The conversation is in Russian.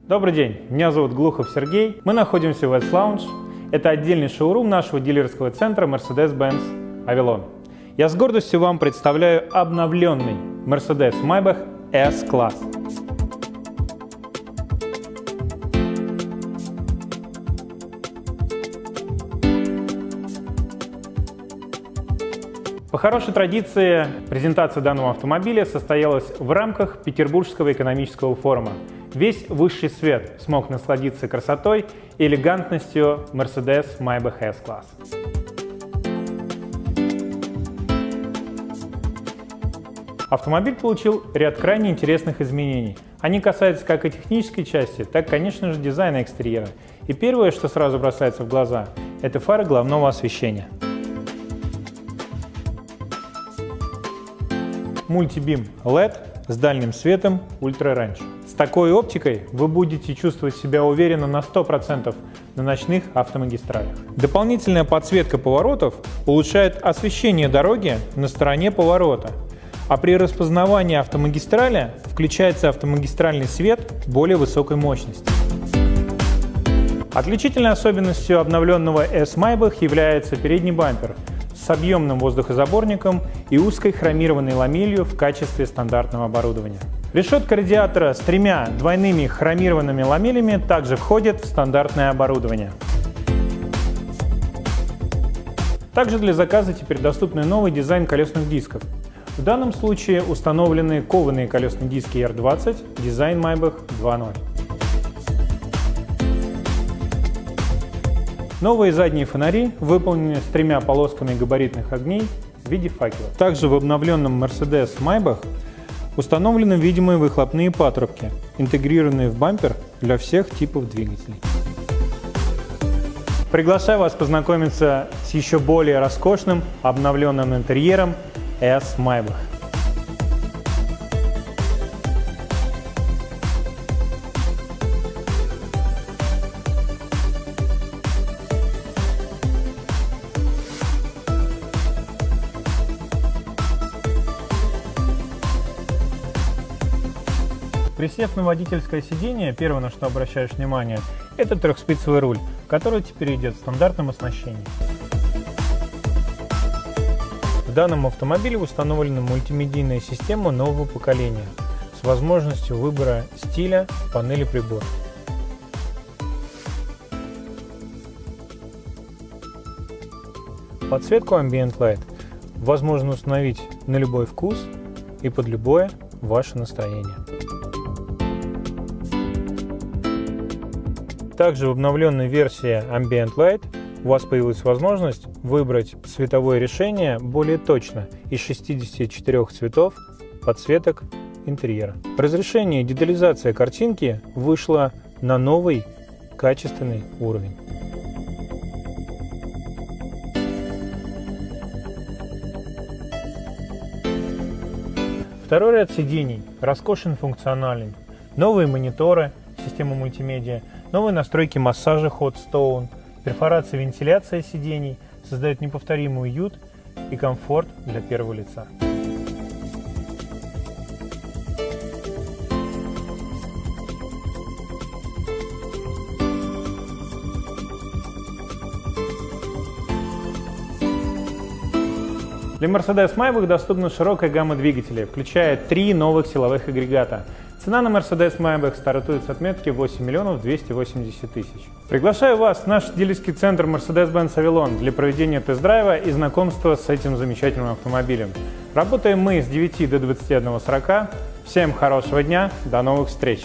Добрый день, меня зовут Глухов Сергей. Мы находимся в S-Lounge. Это отдельный шоурум нашего дилерского центра Mercedes-Benz Avalon. Я с гордостью вам представляю обновленный Mercedes-Maybach S-Class. По хорошей традиции, презентация данного автомобиля состоялась в рамках Петербургского экономического форума. Весь высший свет смог насладиться красотой и элегантностью Mercedes-Maybach S-Class. Автомобиль получил ряд крайне интересных изменений. Они касаются как и технической части, так, конечно же, дизайна экстерьера. И первое, что сразу бросается в глаза, это фары головного освещения. Мультибим LED с дальним светом Ultra Range. С такой оптикой вы будете чувствовать себя уверенно на 100% на ночных автомагистралях. Дополнительная подсветка поворотов улучшает освещение дороги на стороне поворота, а при распознавании автомагистрали включается автомагистральный свет более высокой мощности. Отличительной особенностью обновленного S-Maybach является передний бампер с объемным воздухозаборником и узкой хромированной ламелью в качестве стандартного оборудования. Решетка радиатора с тремя двойными хромированными ламелями также входит в стандартное оборудование. Также для заказа теперь доступен новый дизайн колесных дисков. В данном случае установлены кованые колесные диски R20, дизайн Maybach 2.0. Новые задние фонари выполнены с тремя полосками габаритных огней в виде факелов. Также в обновленном Mercedes-Maybach установлены видимые выхлопные патрубки, интегрированные в бампер для всех типов двигателей. Приглашаю вас познакомиться с еще более роскошным обновленным интерьером S-Maybach. Присев на водительское сиденье, первое, на что обращаешь внимание, это трехспицевый руль, который теперь идет в стандартном оснащении. В данном автомобиле установлена мультимедийная система нового поколения с возможностью выбора стиля панели приборов. Подсветку Ambient Light возможно установить на любой вкус и под любое ваше настроение. Также в обновленной версии Ambient Light у вас появилась возможность выбрать цветовое решение более точно из 64 цветов подсветок интерьера. Разрешение и детализация картинки вышла на новый качественный уровень. Второй ряд сидений роскошен, функциональный. Новые мониторы, система мультимедиа, новые настройки массажа Hot Stone, перфорация и вентиляция сидений создают неповторимый уют и комфорт для первого лица. Для Mercedes-Maybach доступна широкая гамма двигателей, включая 3 новых силовых агрегата. Цена на Mercedes-Maybach стартует с отметки 8 280 000. Приглашаю вас в наш дилерский центр Mercedes-Benz Avalon для проведения тест-драйва и знакомства с этим замечательным автомобилем. Работаем мы с 9 до 21:40. Всем хорошего дня, до новых встреч!